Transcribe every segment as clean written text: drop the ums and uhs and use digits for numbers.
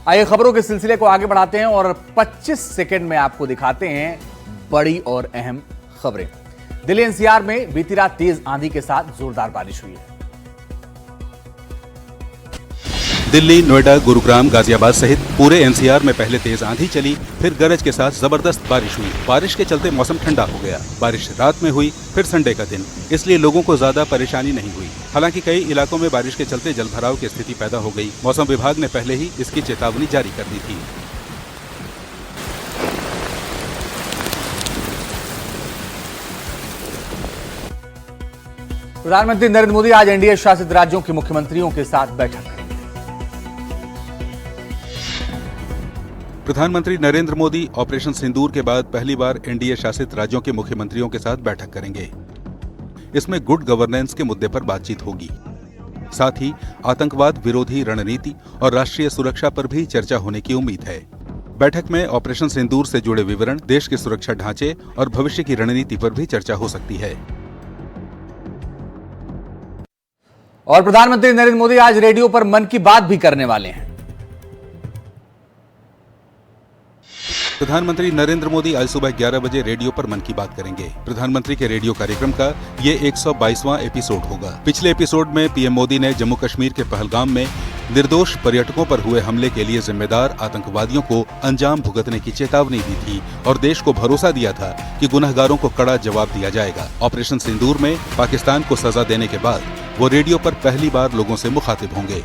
आइए खबरों के सिलसिले को आगे बढ़ाते हैं और 25 सेकंड में आपको दिखाते हैं बड़ी और अहम खबरें। दिल्ली एनसीआर में बीती रात तेज आंधी के साथ जोरदार बारिश हुई है। दिल्ली, नोएडा, गुरुग्राम, गाजियाबाद सहित पूरे एनसीआर में पहले तेज आंधी चली, फिर गरज के साथ जबरदस्त बारिश हुई। बारिश के चलते मौसम ठंडा हो गया। बारिश रात में हुई, फिर संडे का दिन, इसलिए लोगों को ज्यादा परेशानी नहीं हुई। हालांकि कई इलाकों में बारिश के चलते जलभराव की स्थिति पैदा हो गई। मौसम विभाग ने पहले ही इसकी चेतावनी जारी कर दी थी। प्रधानमंत्री नरेंद्र मोदी आज एनडीए शासित राज्यों के मुख्यमंत्रियों के साथ बैठक करेंगे। प्रधानमंत्री नरेंद्र मोदी ऑपरेशन सिंदूर के बाद पहली बार एनडीए शासित राज्यों के मुख्यमंत्रियों के साथ बैठक करेंगे। इसमें गुड गवर्नेंस के मुद्दे पर बातचीत होगी। साथ ही आतंकवाद विरोधी रणनीति और राष्ट्रीय सुरक्षा पर भी चर्चा होने की उम्मीद है। बैठक में ऑपरेशन सिंदूर से जुड़े विवरण, देश के सुरक्षा ढांचे और भविष्य की रणनीति पर भी चर्चा हो सकती है। और प्रधानमंत्री नरेंद्र मोदी आज रेडियो पर मन की बात भी करने वाले हैं। प्रधानमंत्री नरेंद्र मोदी आज सुबह 11 बजे रेडियो पर मन की बात करेंगे। प्रधानमंत्री के रेडियो कार्यक्रम का ये 122वां एपिसोड होगा। पिछले एपिसोड में पीएम मोदी ने जम्मू कश्मीर के पहलगाम में निर्दोष पर्यटकों पर हुए हमले के लिए जिम्मेदार आतंकवादियों को अंजाम भुगतने की चेतावनी दी थी और देश को भरोसा दिया था कि गुनहगारों को कड़ा जवाब दिया जाएगा। ऑपरेशन सिंदूर में पाकिस्तान को सजा देने के बाद वो रेडियो पर पहली बार लोगों से मुखातिब होंगे।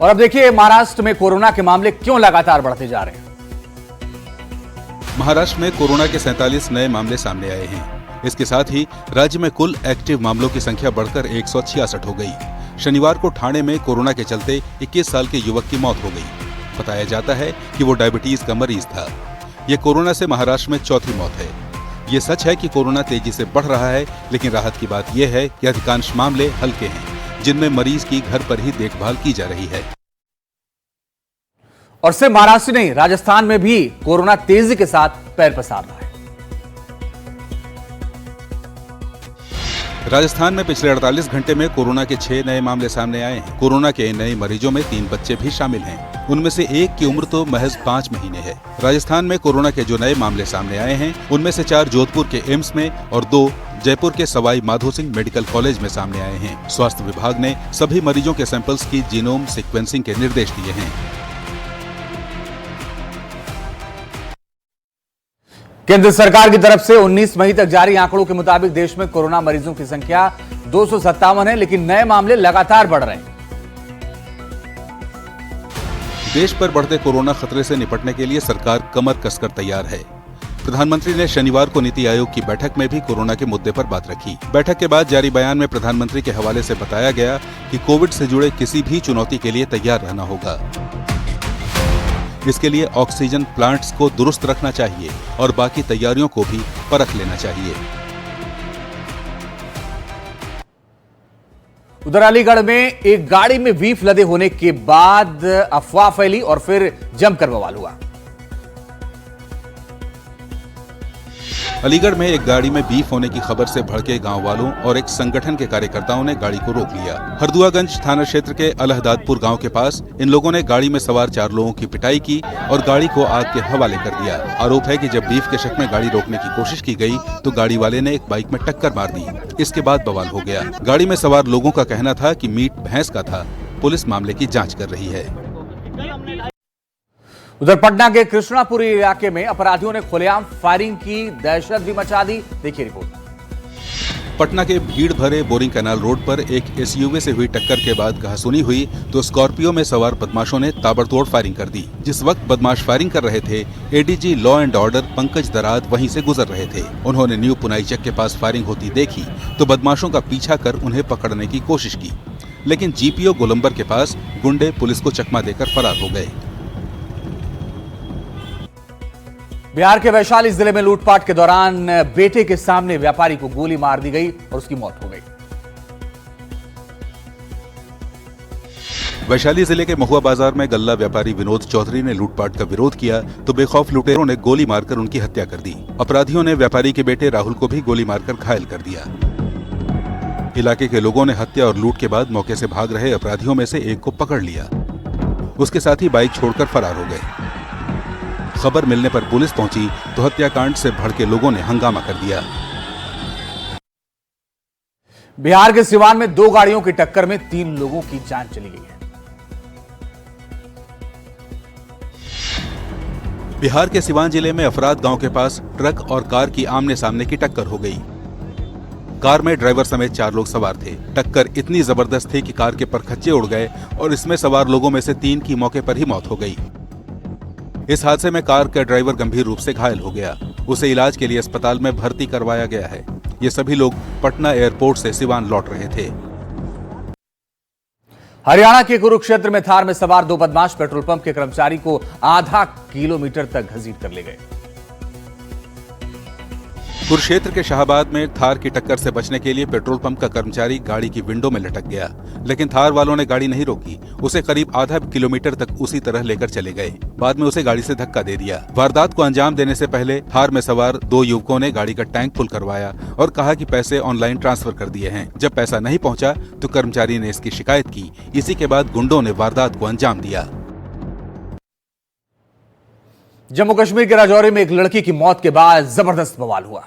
और अब देखिए महाराष्ट्र में कोरोना के मामले क्यों लगातार बढ़ते जा रहे हैं। महाराष्ट्र में कोरोना के 47 नए मामले सामने आए हैं। इसके साथ ही राज्य में कुल एक्टिव मामलों की संख्या बढ़कर 166 हो गई। शनिवार को ठाणे में कोरोना के चलते 21 साल के युवक की मौत हो गई। बताया जाता है कि वो डायबिटीज का मरीज था। ये कोरोना से महाराष्ट्र में चौथी मौत है। ये सच है कि कोरोना तेजी से बढ़ रहा है, लेकिन राहत की बात यह है कि अधिकांश मामले हल्के हैं, जिनमें मरीज की घर पर ही देखभाल की जा रही है। और सिर्फ महाराष्ट्र नहीं, राजस्थान में भी कोरोना तेजी के साथ पैर पसार रहा है। राजस्थान में पिछले 48 घंटे में कोरोना के 6 नए मामले सामने आए हैं। कोरोना के इन नए मरीजों में 3 बच्चे भी शामिल हैं। उनमें से एक की उम्र तो महज 5 महीने है। राजस्थान में कोरोना के जो नए मामले सामने आए हैं, उनमें से 4 जोधपुर के एम्स में और 2 जयपुर के सवाई माधोसिंह मेडिकल कॉलेज में सामने आए हैं। स्वास्थ्य विभाग ने सभी मरीजों के सैंपल्स की जीनोम सीक्वेंसिंग के निर्देश दिए हैं। केंद्र सरकार की तरफ से 19 मई तक जारी आंकड़ों के मुताबिक देश में कोरोना मरीजों की संख्या 257 है, लेकिन नए मामले लगातार बढ़ रहे हैं। देश पर बढ़ते कोरोना खतरे से निपटने के लिए सरकार कमर कसकर तैयार है। प्रधानमंत्री ने शनिवार को नीति आयोग की बैठक में भी कोरोना के मुद्दे पर बात रखी। बैठक के बाद जारी बयान में प्रधानमंत्री के हवाले से बताया गया कि कोविड से जुड़े किसी भी चुनौती के लिए तैयार रहना होगा। इसके लिए ऑक्सीजन प्लांट्स को दुरुस्त रखना चाहिए और बाकी तैयारियों को भी परख लेना चाहिए। उधर अलीगढ़ में एक गाड़ी में बीफ लदे होने के बाद अफवाह फैली और फिर जमकर बवाल हुआ। अलीगढ़ में एक गाड़ी में बीफ होने की खबर से भड़के गांव वालों और एक संगठन के कार्यकर्ताओं ने गाड़ी को रोक लिया। हरदुआगंज थाना क्षेत्र के अलहदादपुर गांव के पास इन लोगों ने गाड़ी में सवार 4 लोगों की पिटाई की और गाड़ी को आग के हवाले कर दिया। आरोप है कि जब बीफ के शक में गाड़ी रोकने की कोशिश की गई तो गाड़ी वाले ने एक बाइक में टक्कर मार दी। इसके बाद बवाल हो गया। गाड़ी में सवार लोगों का कहना था कि मीट भैंस का था। पुलिस मामले की जाँच कर रही है। उधर पटना के कृष्णापुरी इलाके में अपराधियों ने खुलेआम फायरिंग की, दहशत भी मचा दी। देखिए रिपोर्ट। पटना के भीड़ भरे बोरिंग कैनाल रोड पर एक एसयूवी से हुई टक्कर के बाद कहासुनी हुई तो स्कॉर्पियो में सवार बदमाशों ने ताबड़तोड़ फायरिंग कर दी। जिस वक्त बदमाश फायरिंग कर रहे थे, ADG law and order Pankaj दराद वहीं से गुजर रहे थे। उन्होंने न्यू पुनाई चक के पास फायरिंग होती देखी तो बदमाशों का पीछा कर उन्हें पकड़ने की कोशिश की, लेकिन जीपीओ गोलंबर के पास गुंडे पुलिस को चकमा देकर फरार हो गए। बिहार के वैशाली जिले में लूटपाट के दौरान बेटे के सामने व्यापारी को गोली मार दी गई और उसकी मौत हो गई। वैशाली जिले के महुआ बाजार में गल्ला व्यापारी विनोद चौधरी ने लूटपाट का विरोध किया तो बेखौफ लुटेरों ने गोली मारकर उनकी हत्या कर दी। अपराधियों ने व्यापारी के बेटे राहुल को भी गोली मारकर घायल कर दिया। इलाके के लोगों ने हत्या और लूट के बाद मौके से भाग रहे अपराधियों में से एक को पकड़ लिया। उसके साथ ही बाइक छोड़कर फरार हो गए। खबर मिलने पर पुलिस पहुंची तो हत्याकांड से भड़के लोगों ने हंगामा कर दिया। बिहार के सिवान में 2 गाड़ियों की टक्कर में 3 लोगों की जान चली गई है। बिहार के सिवान जिले में अफराद गांव के पास ट्रक और कार की आमने सामने की टक्कर हो गई। कार में ड्राइवर समेत 4 लोग सवार थे। टक्कर इतनी जबरदस्त थी कि कार के परखच्चे उड़ गए और इसमें सवार लोगों में से 3 की मौके पर ही मौत हो गई। इस हादसे में कार का ड्राइवर गंभीर रूप से घायल हो गया। उसे इलाज के लिए अस्पताल में भर्ती करवाया गया है। ये सभी लोग पटना एयरपोर्ट से सिवान लौट रहे थे। हरियाणा के कुरुक्षेत्र में थार में सवार 2 बदमाश पेट्रोल पंप के कर्मचारी को आधा किलोमीटर तक घसीट कर ले गए। कुरुक्षेत्र के शाहबाद में थार की टक्कर से बचने के लिए पेट्रोल पंप का कर्मचारी गाड़ी की विंडो में लटक गया, लेकिन थार वालों ने गाड़ी नहीं रोकी। उसे करीब आधा किलोमीटर तक उसी तरह लेकर चले गए। बाद में उसे गाड़ी से धक्का दे दिया। वारदात को अंजाम देने से पहले थार में सवार 2 युवकों ने गाड़ी का टैंक फुल करवाया और कहा कि पैसे ऑनलाइन ट्रांसफर कर दिए हैं। जब पैसा नहीं पहुंचा तो कर्मचारी ने इसकी शिकायत की। इसी के बाद गुंडों ने वारदात को अंजाम दिया। जम्मू कश्मीर के राजौरी में एक लड़की की मौत के बाद जबरदस्त बवाल हुआ।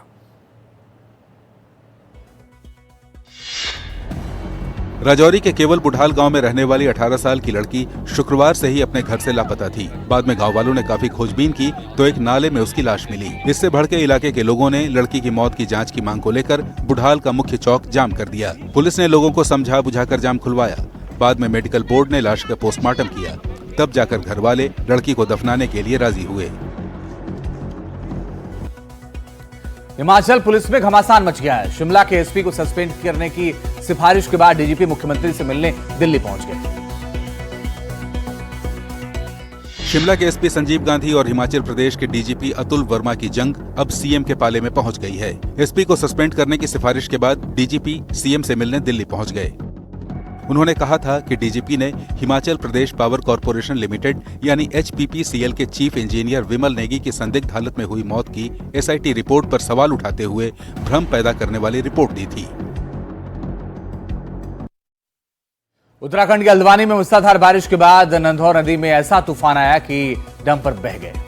राजौरी के केवल बुढ़ाल गांव में रहने वाली 18 साल की लड़की शुक्रवार से ही अपने घर से लापता थी। बाद में गांव वालों ने काफी खोजबीन की तो एक नाले में उसकी लाश मिली। इससे भड़के इलाके के लोगों ने लड़की की मौत की जांच की मांग को लेकर बुढ़ाल का मुख्य चौक जाम कर दिया। पुलिस ने लोगों को समझा बुझाकर जाम खुलवाया। बाद में मेडिकल बोर्ड ने लाश का पोस्टमार्टम किया। तब जाकर घर वाले लड़की को दफनाने के लिए राजी हुए। हिमाचल पुलिस में घमासान मच गया है। शिमला के एसपी को सस्पेंड करने की सिफारिश के बाद डीजीपी मुख्यमंत्री से मिलने दिल्ली पहुंच गए। शिमला के एसपी संजीव गांधी और हिमाचल प्रदेश के डीजीपी अतुल वर्मा की जंग अब सीएम के पाले में पहुंच गई है। एसपी को सस्पेंड करने की सिफारिश के बाद डीजीपी सीएम से मिलने दिल्ली पहुंच गए। उन्होंने कहा था कि डीजीपी ने Himachal Pradesh power corporation limited यानी HPPCL के चीफ इंजीनियर विमल नेगी की संदिग्ध हालत में हुई मौत की SIT रिपोर्ट पर सवाल उठाते हुए भ्रम पैदा करने वाली रिपोर्ट दी थी। उत्तराखंड के हल्द्वानी में मूसलाधार बारिश के बाद नंधौर नदी में ऐसा तूफान आया कि डंपर बह गए।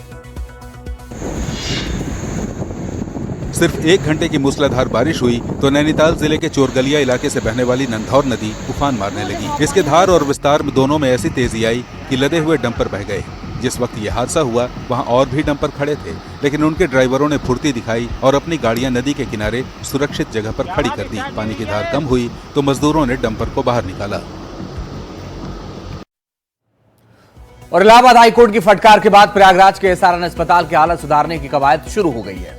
सिर्फ 1 घंटे की मूसलाधार बारिश हुई तो नैनीताल जिले के चोरगलिया इलाके से बहने वाली नंधौर नदी उफान मारने लगी। इसके धार और विस्तार में दोनों में ऐसी तेजी आई कि लदे हुए डंपर बह गए। जिस वक्त ये हादसा हुआ वहां और भी डंपर खड़े थे, लेकिन उनके ड्राइवरों ने फुर्ती दिखाई और अपनी गाड़ियां नदी के किनारे सुरक्षित जगह पर खड़ी कर दी। पानी की धार कम हुई तो मजदूरों ने डंपर को बाहर निकाला। और इलाहाबाद हाईकोर्ट की फटकार के बाद प्रयागराज के SRN अस्पताल की हालत सुधारने की कवायद शुरू हो गई है।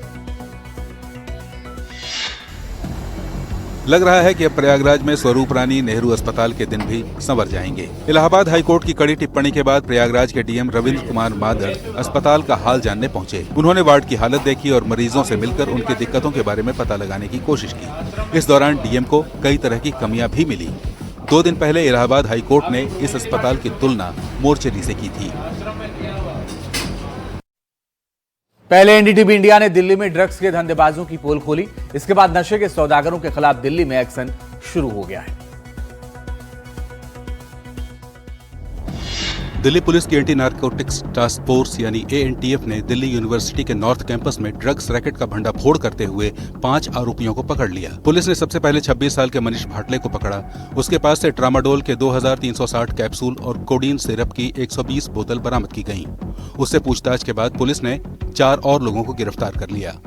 लग रहा है कि अब प्रयागराज में स्वरूप रानी नेहरू अस्पताल के दिन भी संवर जाएंगे। इलाहाबाद हाईकोर्ट की कड़ी टिप्पणी के बाद प्रयागराज के डीएम रविंद्र कुमार मादड़ अस्पताल का हाल जानने पहुंचे। उन्होंने वार्ड की हालत देखी और मरीजों से मिलकर उनकी दिक्कतों के बारे में पता लगाने की कोशिश की। इस दौरान डीएम को कई तरह की कमियां भी मिली। 2 दिन पहले इलाहाबाद हाईकोर्ट ने इस अस्पताल की तुलना मोर्चरी से की थी। पहले एनडीटीवी इंडिया ने दिल्ली में ड्रग्स के धंधेबाजों की पोल खोली। इसके बाद नशे के सौदागरों के खिलाफ दिल्ली में एक्शन शुरू हो गया है। दिल्ली पुलिस की एंटी नारकोटिक्स टास्क फोर्स यानी ANTF ने दिल्ली यूनिवर्सिटी के नॉर्थ कैंपस में ड्रग्स रैकेट का भंडाफोड़ करते हुए 5 आरोपियों को पकड़ लिया। पुलिस ने सबसे पहले 26 साल के मनीष भाटले को पकड़ा। उसके पास से ट्रामाडोल के 2360 कैप्सूल और कोडीन सिरप की 120 बोतल बरामद की गईं। उससे पूछताछ के बाद पुलिस ने 4 और लोगों को गिरफ्तार कर लिया।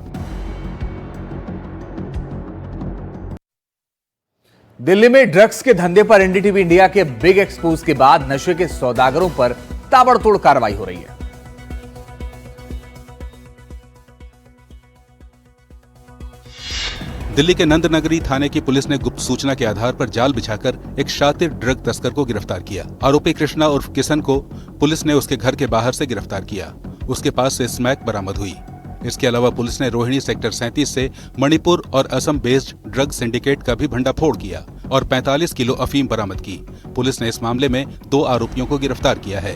दिल्ली में ड्रग्स के धंधे पर एनडीटीवी इंडिया के बिग एक्सपोज के बाद नशे के सौदागरों पर ताबड़तोड़ कार्रवाई हो रही है। दिल्ली के नंदनगरी थाने की पुलिस ने गुप्त सूचना के आधार पर जाल बिछाकर एक शातिर ड्रग तस्कर को गिरफ्तार किया। आरोपी कृष्णा उर्फ किशन को पुलिस ने उसके घर के बाहर से गिरफ्तार किया। उसके पास से स्मैक बरामद हुई। इसके अलावा पुलिस ने रोहिणी सेक्टर 37 से मणिपुर और असम बेस्ड ड्रग सिंडिकेट का भी भंडाफोड़ किया और 45 किलो अफीम बरामद की। पुलिस ने इस मामले में 2 आरोपियों को गिरफ्तार किया है।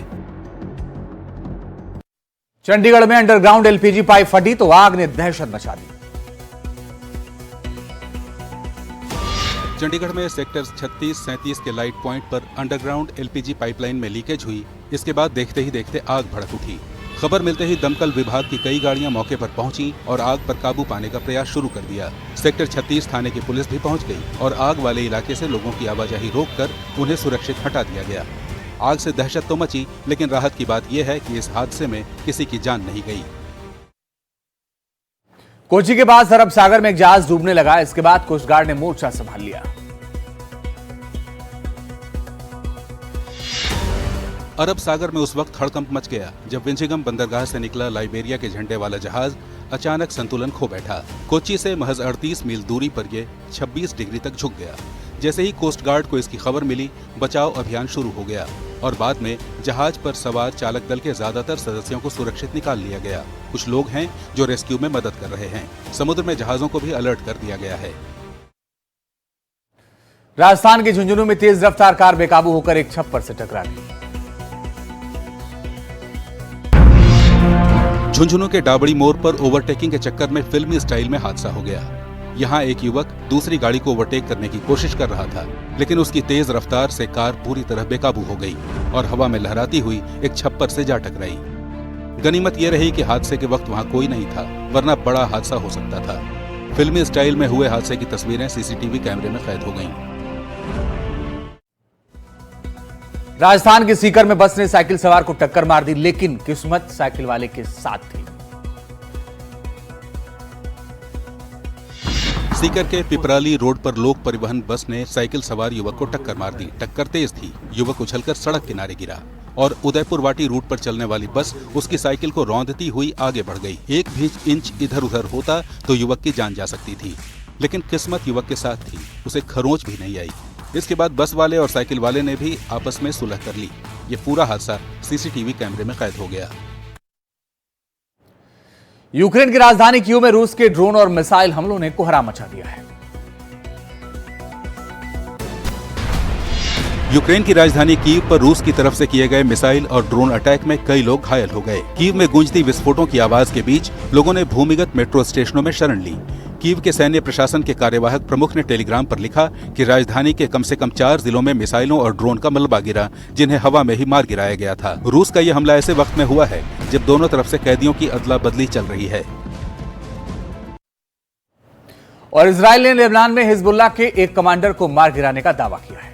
चंडीगढ़ में अंडरग्राउंड एलपीजी पाइप फटी तो आग ने दहशत मचा दी। चंडीगढ़ में सेक्टर 36-37 के लाइट पॉइंट पर अंडरग्राउंड एलपीजी पाइपलाइन में लीकेज हुई। इसके बाद देखते ही देखते आग भड़क उठी। खबर मिलते ही दमकल विभाग की कई गाड़ियां मौके पर पहुंची और आग पर काबू पाने का प्रयास शुरू कर दिया। सेक्टर 36 थाने की पुलिस भी पहुंच गई और आग वाले इलाके से लोगों की आवाजाही रोककर उन्हें सुरक्षित हटा दिया गया। आग से दहशत तो मची, लेकिन राहत की बात यह है कि इस हादसे में किसी की जान नहीं गई। कोची के पास अरब सागर में एक जहाज डूबने लगा। इसके बाद कोस्ट गार्ड ने मोर्चा संभाल लिया। अरब सागर में उस वक्त हड़कंप मच गया जब विंझिगम बंदरगाह से निकला लाइबेरिया के झंडे वाला जहाज अचानक संतुलन खो बैठा। कोच्चि से महज 38 मील दूरी पर यह 26 डिग्री तक झुक गया। जैसे ही कोस्ट गार्ड को इसकी खबर मिली, बचाव अभियान शुरू हो गया और बाद में जहाज पर सवार चालक दल के ज्यादातर सदस्यों को सुरक्षित निकाल लिया गया। कुछ लोग हैं जो रेस्क्यू में मदद कर रहे हैं। समुद्र में जहाजों को भी अलर्ट कर दिया गया है। राजस्थान के झुंझुनू में तेज रफ्तार कार बेकाबू होकर एक छप्पर से टकरा गई। झुंझुनू के डाबड़ी मोड़ पर ओवरटेकिंग के चक्कर में फिल्मी स्टाइल में हादसा हो गया। यहाँ एक युवक दूसरी गाड़ी को ओवरटेक करने की कोशिश कर रहा था, लेकिन उसकी तेज रफ्तार से कार पूरी तरह बेकाबू हो गई और हवा में लहराती हुई एक छप्पर से जा टकराई। गनीमत यह रही कि हादसे के वक्त वहाँ कोई नहीं था, वरना बड़ा हादसा हो सकता था। फिल्मी स्टाइल में हुए हादसे की तस्वीरें सीसीटीवी कैमरे में कैद हो गईं। राजस्थान के सीकर में बस ने साइकिल सवार को टक्कर मार दी, लेकिन किस्मत साइकिल वाले के साथ थी। सीकर के पिपराली रोड पर लोक परिवहन बस ने साइकिल सवार युवक को टक्कर मार दी। टक्कर तेज थी, युवक उछलकर सड़क किनारे गिरा और उदयपुर वाटी रूट पर चलने वाली बस उसकी साइकिल को रौंदती हुई आगे बढ़ गई। एक भी इंच इधर उधर होता तो युवक की जान जा सकती थी, लेकिन किस्मत युवक के साथ थी, उसे खरोंच भी नहीं आई। इसके बाद बस वाले और साइकिल वाले ने भी आपस में सुलह कर ली। ये पूरा हादसा सीसीटीवी कैमरे में कैद हो गया। यूक्रेन की राजधानी कीव में रूस के ड्रोन और मिसाइल हमलों ने कोहराम मचा दिया है। यूक्रेन की राजधानी कीव पर रूस की तरफ से किए गए मिसाइल और ड्रोन अटैक में कई लोग घायल हो गए। कीव में गूंजती विस्फोटों की आवाज के बीच लोगों ने भूमिगत मेट्रो स्टेशनों में शरण ली। कीव के सैन्य प्रशासन के कार्यवाहक प्रमुख ने टेलीग्राम पर लिखा कि राजधानी के कम से कम 4 जिलों में मिसाइलों और ड्रोन का मलबा गिरा, जिन्हें हवा में ही मार गिराया गया था। रूस का यह हमला ऐसे वक्त में हुआ है जब दोनों तरफ से कैदियों की अदला बदली चल रही है। और इजराइल ने लेबनान में हिजबुल्लाह के एक कमांडर को मार गिराने का दावा किया है।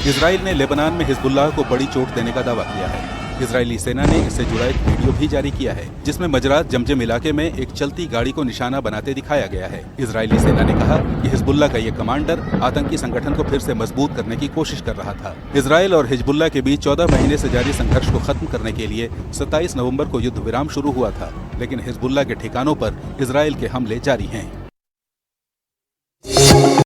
इजराइल ने लेबनान में हिजबुल्लाह को बड़ी चोट देने का दावा किया है। इजरायली सेना ने इससे जुड़ा एक वीडियो भी जारी किया है, जिसमें मजरात जमजम इलाके में एक चलती गाड़ी को निशाना बनाते दिखाया गया है। इजरायली सेना ने कहा कि हिजबुल्लाह का ये कमांडर आतंकी संगठन को फिर से मजबूत करने की कोशिश कर रहा था। इजरायल और हिजबुल्लाह के बीच 14 महीने से जारी संघर्ष को खत्म करने के लिए 27 नवंबर को युद्ध विराम शुरू हुआ था, लेकिन हिजबुल्लाह के ठिकानों पर इजरायल के हमले जारी हैं।